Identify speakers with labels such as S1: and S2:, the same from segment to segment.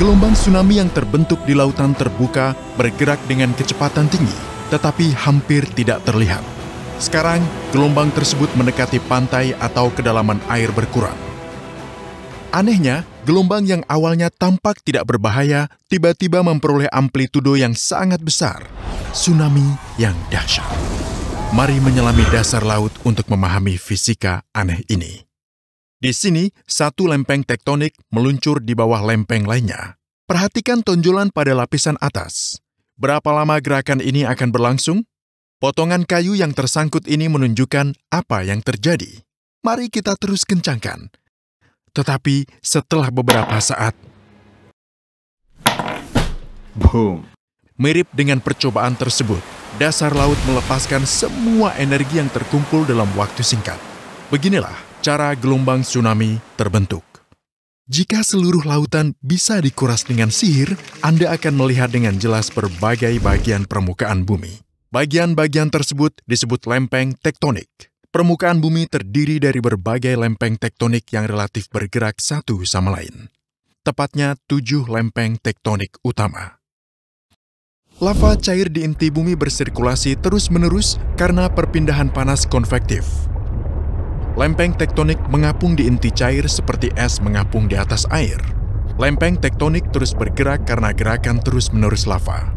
S1: Gelombang tsunami yang terbentuk di lautan terbuka bergerak dengan kecepatan tinggi, tetapi hampir tidak terlihat. Sekarang, gelombang tersebut mendekati pantai atau kedalaman air berkurang. Anehnya, gelombang yang awalnya tampak tidak berbahaya, tiba-tiba memperoleh amplitudo yang sangat besar. Tsunami yang dahsyat. Mari menyelami dasar laut untuk memahami fisika aneh ini. Di sini, satu lempeng tektonik meluncur di bawah lempeng lainnya. Perhatikan tonjolan pada lapisan atas. Berapa lama gerakan ini akan berlangsung? Potongan kayu yang tersangkut ini menunjukkan apa yang terjadi. Mari kita terus kencangkan. Tetapi setelah beberapa saat, boom! Mirip dengan percobaan tersebut, dasar laut melepaskan semua energi yang terkumpul dalam waktu singkat. Beginilah cara gelombang tsunami terbentuk. Jika seluruh lautan bisa dikuras dengan sihir, Anda akan melihat dengan jelas berbagai bagian permukaan bumi. Bagian-bagian tersebut disebut lempeng tektonik. Permukaan bumi terdiri dari berbagai lempeng tektonik yang relatif bergerak satu sama lain. Tepatnya 7 lempeng tektonik utama. Lava cair di inti bumi bersirkulasi terus-menerus karena perpindahan panas konvektif. Lempeng tektonik mengapung di inti cair seperti es mengapung di atas air. Lempeng tektonik terus bergerak karena gerakan terus-menerus lava.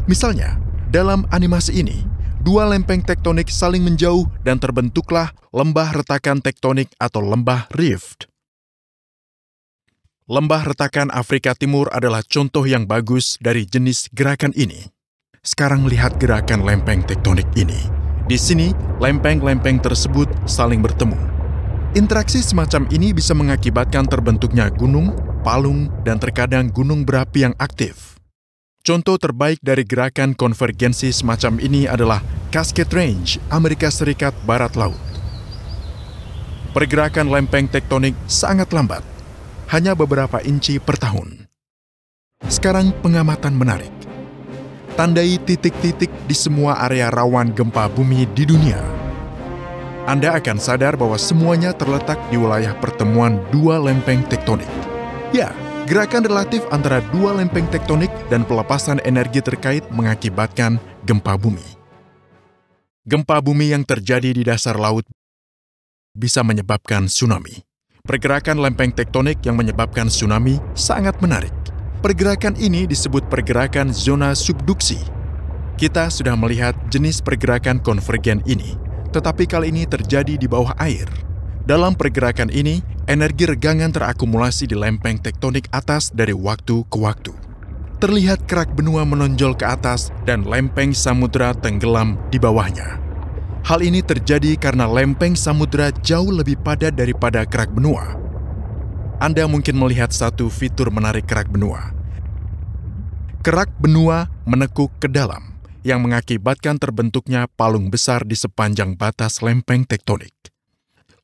S1: Misalnya, dalam animasi ini, 2 lempeng tektonik saling menjauh dan terbentuklah lembah retakan tektonik atau lembah rift. Lembah retakan Afrika Timur adalah contoh yang bagus dari jenis gerakan ini. Sekarang lihat gerakan lempeng tektonik ini. Di sini, lempeng-lempeng tersebut saling bertemu. Interaksi semacam ini bisa mengakibatkan terbentuknya gunung, palung, dan terkadang gunung berapi yang aktif. Contoh terbaik dari gerakan konvergensi semacam ini adalah Cascade Range, Amerika Serikat Barat Laut. Pergerakan lempeng tektonik sangat lambat, hanya beberapa inci per tahun. Sekarang pengamatan menarik. Tandai titik-titik di semua area rawan gempa bumi di dunia. Anda akan sadar bahwa semuanya terletak di wilayah pertemuan 2 lempeng tektonik. Ya, gerakan relatif antara 2 lempeng tektonik dan pelepasan energi terkait mengakibatkan gempa bumi. Gempa bumi yang terjadi di dasar laut bisa menyebabkan tsunami. Pergerakan lempeng tektonik yang menyebabkan tsunami sangat menarik. Pergerakan ini disebut pergerakan zona subduksi. Kita sudah melihat jenis pergerakan konvergen ini, tetapi kali ini terjadi di bawah air. Dalam pergerakan ini, energi regangan terakumulasi di lempeng tektonik atas dari waktu ke waktu. Terlihat kerak benua menonjol ke atas dan lempeng samudra tenggelam di bawahnya. Hal ini terjadi karena lempeng samudra jauh lebih padat daripada kerak benua. Anda mungkin melihat satu fitur menarik kerak benua. Kerak benua menekuk ke dalam, yang mengakibatkan terbentuknya palung besar di sepanjang batas lempeng tektonik.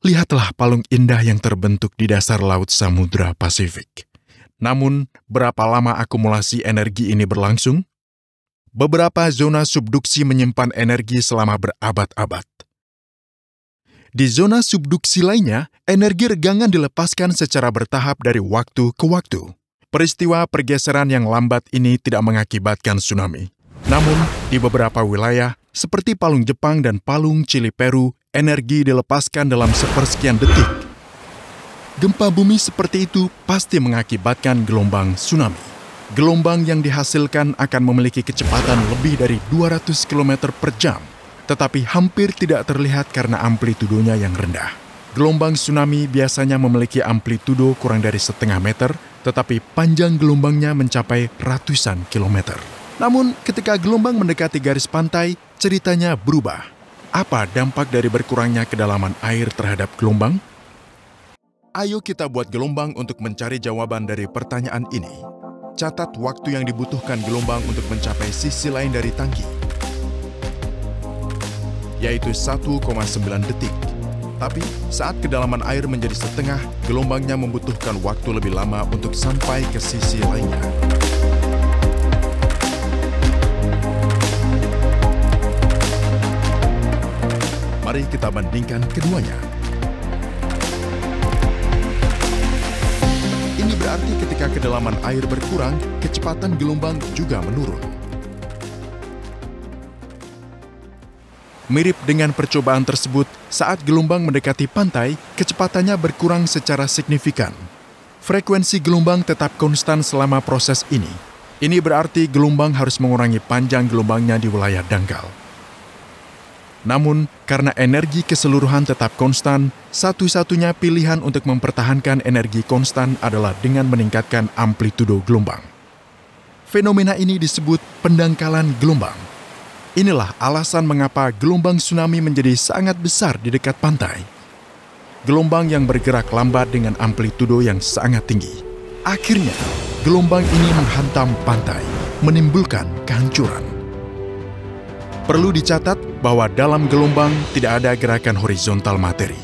S1: Lihatlah palung indah yang terbentuk di dasar laut Samudra Pasifik. Namun, berapa lama akumulasi energi ini berlangsung? Beberapa zona subduksi menyimpan energi selama berabad-abad. Di zona subduksi lainnya, energi regangan dilepaskan secara bertahap dari waktu ke waktu. Peristiwa pergeseran yang lambat ini tidak mengakibatkan tsunami. Namun, di beberapa wilayah, seperti palung Jepang dan palung Chili Peru, energi dilepaskan dalam sepersekian detik. Gempa bumi seperti itu pasti mengakibatkan gelombang tsunami. Gelombang yang dihasilkan akan memiliki kecepatan lebih dari 200 km per jam, tetapi hampir tidak terlihat karena amplitudonya yang rendah. Gelombang tsunami biasanya memiliki amplitudo kurang dari 0,5 meter, tetapi panjang gelombangnya mencapai ratusan kilometer. Namun, ketika gelombang mendekati garis pantai, ceritanya berubah. Apa dampak dari berkurangnya kedalaman air terhadap gelombang? Ayo kita buat gelombang untuk mencari jawaban dari pertanyaan ini. Catat waktu yang dibutuhkan gelombang untuk mencapai sisi lain dari tangki, yaitu 1,9 detik. Tapi saat kedalaman air menjadi setengah, gelombangnya membutuhkan waktu lebih lama untuk sampai ke sisi lainnya. Mari kita bandingkan keduanya. Ini berarti ketika ketika kedalaman air berkurang, kecepatan gelombang juga menurun. Mirip dengan percobaan tersebut, saat gelombang mendekati pantai, kecepatannya berkurang secara signifikan. Frekuensi gelombang tetap konstan selama proses ini. Ini berarti gelombang harus mengurangi panjang gelombangnya di wilayah dangkal. Namun, karena energi keseluruhan tetap konstan, satu-satunya pilihan untuk mempertahankan energi konstan adalah dengan meningkatkan amplitudo gelombang. Fenomena ini disebut pendangkalan gelombang. Inilah alasan mengapa gelombang tsunami menjadi sangat besar di dekat pantai. Gelombang yang bergerak lambat dengan amplitudo yang sangat tinggi. Akhirnya, gelombang ini menghantam pantai, menimbulkan kehancuran. Perlu dicatat bahwa dalam gelombang tidak ada gerakan horizontal materi.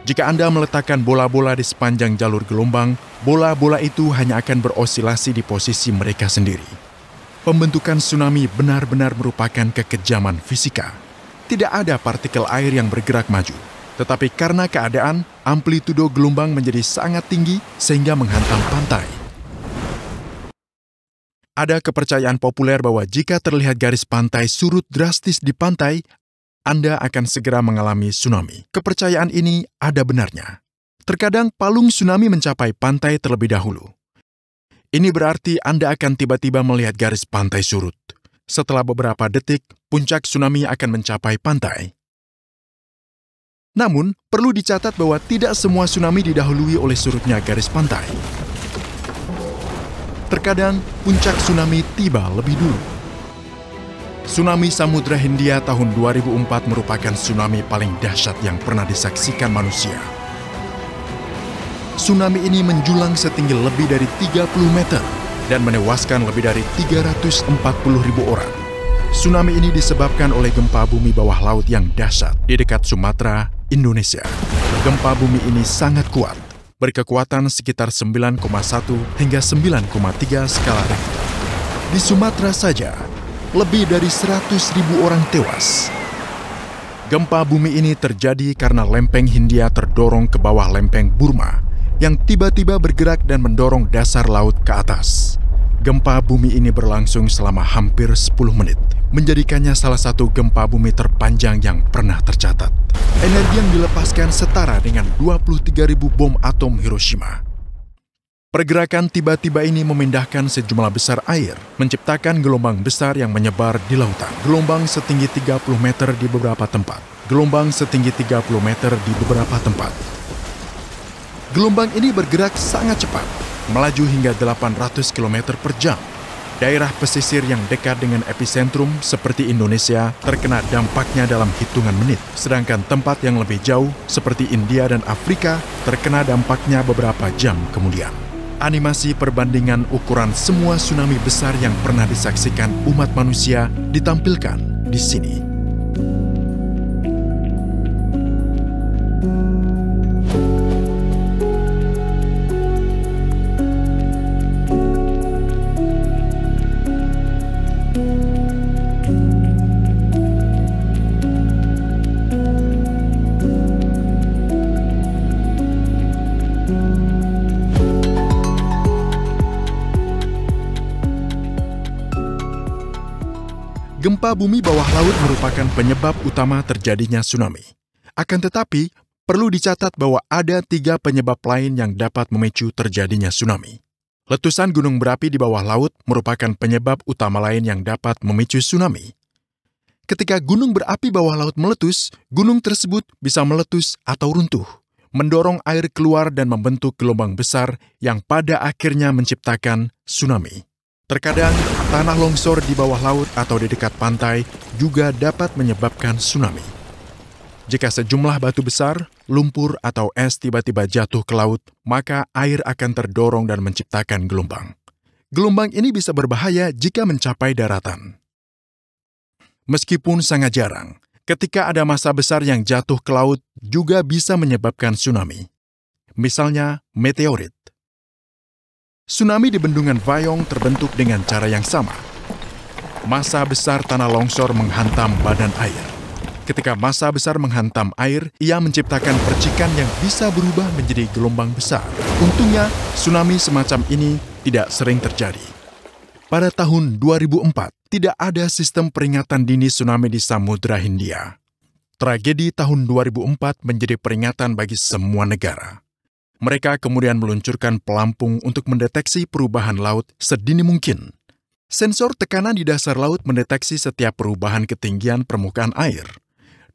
S1: Jika Anda meletakkan bola-bola di sepanjang jalur gelombang, bola-bola itu hanya akan berosilasi di posisi mereka sendiri. Pembentukan tsunami benar-benar merupakan kekejaman fisika. Tidak ada partikel air yang bergerak maju. Tetapi karena keadaan, amplitudo gelombang menjadi sangat tinggi sehingga menghantam pantai. Ada kepercayaan populer bahwa jika terlihat garis pantai surut drastis di pantai, Anda akan segera mengalami tsunami. Kepercayaan ini ada benarnya. Terkadang palung tsunami mencapai pantai terlebih dahulu. Ini berarti Anda akan tiba-tiba melihat garis pantai surut. Setelah beberapa detik, puncak tsunami akan mencapai pantai. Namun, perlu dicatat bahwa tidak semua tsunami didahului oleh surutnya garis pantai. Terkadang, puncak tsunami tiba lebih dulu. Tsunami Samudra Hindia tahun 2004 merupakan tsunami paling dahsyat yang pernah disaksikan manusia. Tsunami ini menjulang setinggi lebih dari 30 meter dan menewaskan lebih dari 340.000 orang. Tsunami ini disebabkan oleh gempa bumi bawah laut yang dahsyat di dekat Sumatera, Indonesia. Gempa bumi ini sangat kuat, berkekuatan sekitar 9,1 hingga 9,3 skala Richter. Di Sumatera saja, lebih dari 100.000 orang tewas. Gempa bumi ini terjadi karena lempeng Hindia terdorong ke bawah lempeng Burma, yang tiba-tiba bergerak dan mendorong dasar laut ke atas. Gempa bumi ini berlangsung selama hampir 10 menit, menjadikannya salah satu gempa bumi terpanjang yang pernah tercatat. Energi yang dilepaskan setara dengan 23.000 bom atom Hiroshima. Pergerakan tiba-tiba ini memindahkan sejumlah besar air, menciptakan gelombang besar yang menyebar di lautan. Gelombang setinggi 30 meter di beberapa tempat. Gelombang setinggi 30 meter di beberapa tempat. Gelombang ini bergerak sangat cepat, melaju hingga 800 km per jam. Daerah pesisir yang dekat dengan epicentrum seperti Indonesia terkena dampaknya dalam hitungan menit, sedangkan tempat yang lebih jauh seperti India dan Afrika terkena dampaknya beberapa jam kemudian. Animasi perbandingan ukuran semua tsunami besar yang pernah disaksikan umat manusia ditampilkan di sini. Gempa bumi bawah laut merupakan penyebab utama terjadinya tsunami. Akan tetapi, perlu dicatat bahwa ada 3 penyebab lain yang dapat memicu terjadinya tsunami. Letusan gunung berapi di bawah laut merupakan penyebab utama lain yang dapat memicu tsunami. Ketika gunung berapi bawah laut meletus, gunung tersebut bisa meletus atau runtuh, mendorong air keluar dan membentuk gelombang besar yang pada akhirnya menciptakan tsunami. Terkadang, tanah longsor di bawah laut atau di dekat pantai juga dapat menyebabkan tsunami. Jika sejumlah batu besar, lumpur, atau es tiba-tiba jatuh ke laut, maka air akan terdorong dan menciptakan gelombang. Gelombang ini bisa berbahaya jika mencapai daratan. Meskipun sangat jarang, ketika ada massa besar yang jatuh ke laut juga bisa menyebabkan tsunami. Misalnya, meteorit. Tsunami di bendungan Vayong terbentuk dengan cara yang sama. Massa besar tanah longsor menghantam badan air. Ketika massa besar menghantam air, ia menciptakan percikan yang bisa berubah menjadi gelombang besar. Untungnya, tsunami semacam ini tidak sering terjadi. Pada tahun 2004, tidak ada sistem peringatan dini tsunami di Samudra Hindia. Tragedi tahun 2004 menjadi peringatan bagi semua negara. Mereka kemudian meluncurkan pelampung untuk mendeteksi perubahan laut sedini mungkin. Sensor tekanan di dasar laut mendeteksi setiap perubahan ketinggian permukaan air.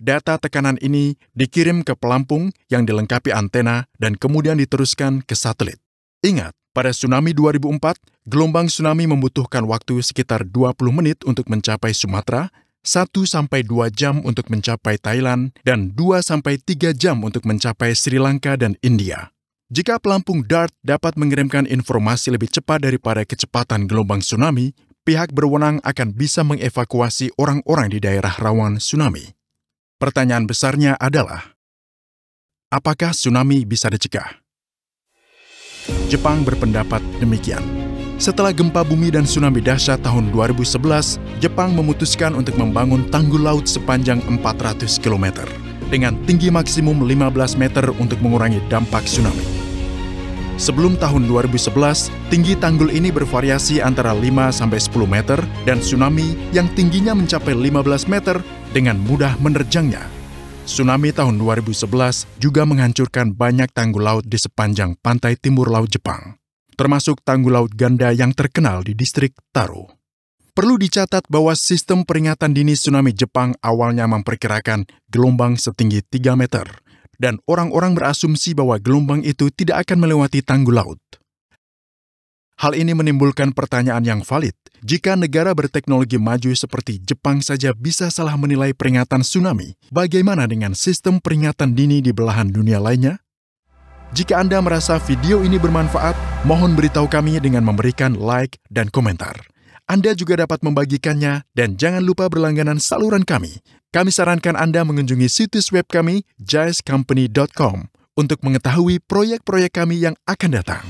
S1: Data tekanan ini dikirim ke pelampung yang dilengkapi antena dan kemudian diteruskan ke satelit. Ingat, pada tsunami 2004, gelombang tsunami membutuhkan waktu sekitar 20 menit untuk mencapai Sumatera, 1-2 jam untuk mencapai Thailand, dan 2-3 jam untuk mencapai Sri Lanka dan India. Jika pelampung DART dapat mengirimkan informasi lebih cepat daripada kecepatan gelombang tsunami, pihak berwenang akan bisa mengevakuasi orang-orang di daerah rawan tsunami. Pertanyaan besarnya adalah, apakah tsunami bisa dicegah? Jepang berpendapat demikian. Setelah gempa bumi dan tsunami dahsyat tahun 2011, Jepang memutuskan untuk membangun tanggul laut sepanjang 400 km dengan tinggi maksimum 15 meter untuk mengurangi dampak tsunami. Sebelum tahun 2011, tinggi tanggul ini bervariasi antara 5-10 meter dan tsunami yang tingginya mencapai 15 meter dengan mudah menerjangnya. Tsunami tahun 2011 juga menghancurkan banyak tanggul laut di sepanjang pantai timur laut Jepang, termasuk tanggul laut ganda yang terkenal di distrik Taro. Perlu dicatat bahwa sistem peringatan dini tsunami Jepang awalnya memperkirakan gelombang setinggi 3 meter, dan orang-orang berasumsi bahwa gelombang itu tidak akan melewati tanggul laut. Hal ini menimbulkan pertanyaan yang valid. Jika negara berteknologi maju seperti Jepang saja bisa salah menilai peringatan tsunami, bagaimana dengan sistem peringatan dini di belahan dunia lainnya? Jika Anda merasa video ini bermanfaat, mohon beritahu kami dengan memberikan like dan komentar. Anda juga dapat membagikannya dan jangan lupa berlangganan saluran kami. Kami sarankan Anda mengunjungi situs web kami jaiscompany.com untuk mengetahui proyek-proyek kami yang akan datang.